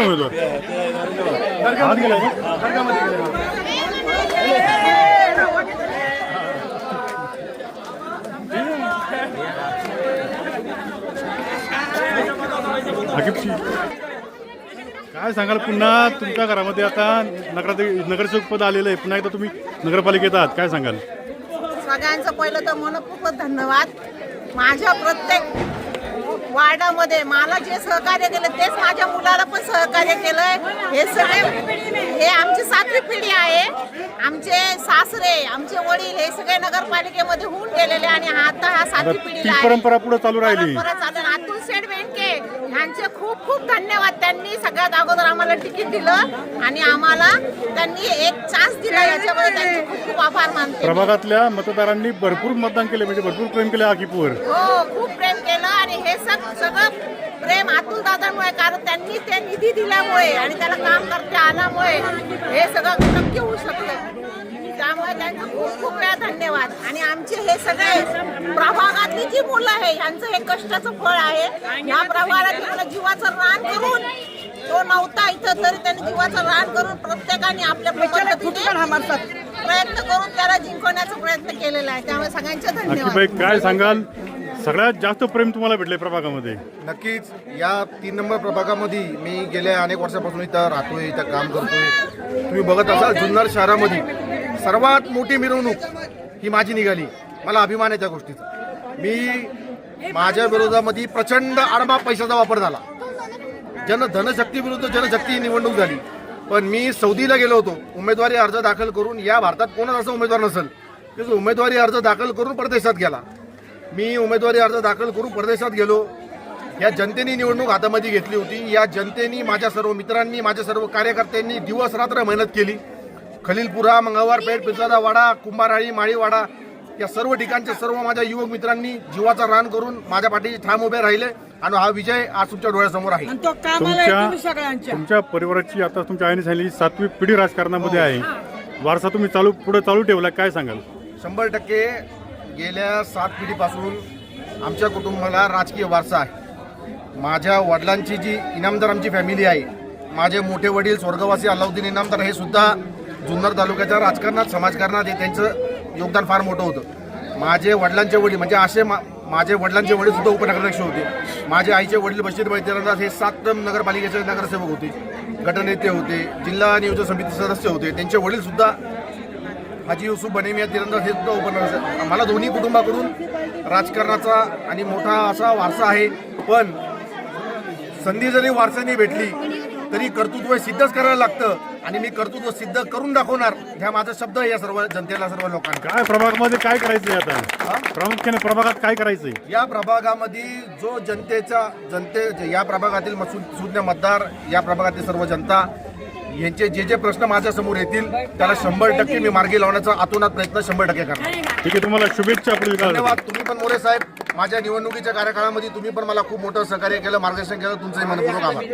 कोण उमेदवार हात गेलाय ना? दर्गामध्ये गेलाय. आकिबची काय सांगाल? पुन्हा तुमच्या घरामध्ये आता नगरसेवक पद आलेलं आहे, पुन्हा एकदा तुम्ही नगरपालिकेत आहात, काय सांगाल? सगळ्यांचं पहिलं तर मनपूर्वक धन्यवाद. माझ्या प्रत्येक वार्डामध्ये मला जे सहकार्य केलं तेच माझ्या मुलाला पण सहकार्य केलंय. हे सगळे आमची 7वी पिढी आहे. आमचे सासरे, आमचे वडील हे सगळे नगरपालिकेमध्ये होऊन गेलेले आणि आता हा 7वी पिढी आहे. परंपरा पुढे चालू राहिली. अतुल शेठ बेंडके यांचे खूप खूप धन्यवाद. त्यांनी सगळ्यात अगोदर आम्हाला तिकीट दिलं आणि आम्हाला त्यांनी एक चान्स दिला, याच्यामध्ये त्यांचे खूप खूप आभार मानते. प्रभागातल्या मतदारांनी भरपूर मतदान केले, म्हणजे भरपूर प्रेम केले आकिबवर. हो, खूप प्रेम केलं आणि हे सगळं प्रेम अतुल दादांमुळे, कारण त्यांनी ते निधी दिल्यामुळे आणि त्याला काम करता आल्यामुळे हे सगळं शक्य होऊ शकलं. त्यामुळे त्यांचा खूप खूप वेळा धन्यवाद. आणि आमचे हे सगळे प्रभागातली जी मुलं आहे यांचं हे कष्टाचं फळ आहे. या प्रभागात मला जीवाचं रान करून, तो नव्हता इथं तरी त्यांनी जीवाचं रान करून प्रत्येकाने आपल्या प्रयत्न करून त्याला जिंकवण्याचा प्रयत्न केलेला आहे. त्यामुळे सगळ्यांचे धन्यवाद. काय सांगाल? सगळ्यात जास्त प्रेम तुम्हाला भेटले प्रभागामध्ये? नक्कीच या 3 नंबर प्रभागामध्ये मी गेल्या अनेक वर्षापासून इथं राहतोय, इथं काम करतोय. तुम्ही बघत असाल जुन्नर शहरामध्ये सर्वात मोठी मिरवणूक ही माझी निघाली. मला अभिमान आहे त्या गोष्टीचा. मी माझ्या विरोधामध्ये प्रचंड आडमा पैशाचा वापर झाला. धनशक्ती विरुद्ध जनशक्ती ही निवडणूक झाली. पण मी सौदीला गेलो होतो उमेदवारी अर्ज दाखल करून. या भारतात कोणच असा उमेदवार नसेल की जो उमेदवारी अर्ज दाखल करून परदेशात गेला. मी उमेदवारी अर्ज दाखल करून परदेशात गेलो. या जनतेने निवडणूक हातामध्ये घेतली होती. या जनतेने, माझ्या सर्व मित्रांनी, माझ्या सर्व कार्यकर्त्यांनी दिवस रात्र मेहनत केली. खलीलपुरा, मंगळवारपेठ, पिंपळाचा वाडा, कुंभाराळी, माळीवाडा या सर्व ठिकाणच्या सर्व माझ्या युवक मित्रांनी जीवाचा रान करून माझ्या पाठीशी ठाम उभे राहिले आणि हा विजय आज तुमच्या डोळ्यासमोर आहे. तुमच्या परिवाराची, आता तुमच्या आईने सांगितली, 7वी पिढी राजकारणामध्ये आहे. वारसा तुम्ही पुढे चालू ठेवला, काय सांगाल? 100% गेल्या 7 पिढीपासून आमच्या कुटुंबाला राजकीय वारसा आहे. माझ्या वडिलांची जी इनामदार आमची फॅमिली आहे, माझे मोठे वडील स्वर्गवासी अल्लाउद्दीन इनामदार हे सुद्धा जुन्नर तालुक्याच्या राजकारणात, समाजकारणात हे त्यांचं योगदान फार मोठं होतं. माझे वडिलांचे वडील म्हणजे असे माझे वडिलांचे वडील सुद्धा उपनगराध्यक्ष होते. माझे आईचे वडील बशीरभाई तिरंदाज हे 7 नगरपालिकेचे नगरसेवक होते, गटनेते होते, जिल्हा नियोजन समिती सदस्य होते. त्यांचे वडील सुद्धा हाजी युसुफ बनेमिया तिरंदाज हे सुद्धा उपनगराध्यक्ष. मला दोन्ही कुटुंबाकडून राजकारणाचा आणि मोठा असा वारसा आहे. पण संधी जरी वारसाने भेटली तरी कर्तृत्व सिद्धच करायला लागतं आणि मी कर्तृत्व सिद्ध करून दाखवणार, ह्या माझा शब्द आहे या सर्व जनतेला, सर्व लोकांना. काय प्रभागामध्ये काय करायचंय आता? प्रामुख्याने प्रभागात काय करायचंय? या प्रभागामध्ये जो या प्रभागातील सुज्ञ मतदार, या प्रभागातील सर्व जनता यांचे जे प्रश्न माझ्या समोर येतील त्याला 100% मी मार्गी लावण्याचा आतोनात प्रयत्न 100% करणार. ठीक आहे, तुम्हाला शुभेच्छा. धन्यवाद. तुम्ही पण मोरे साहेब, माझ्या निवडणुकीच्या कार्यकाळामध्ये तुम्ही पण मला खूप मोठं सहकार्य केलं, मार्गदर्शन केलं. तुमचंही मनपूर्वक आभार.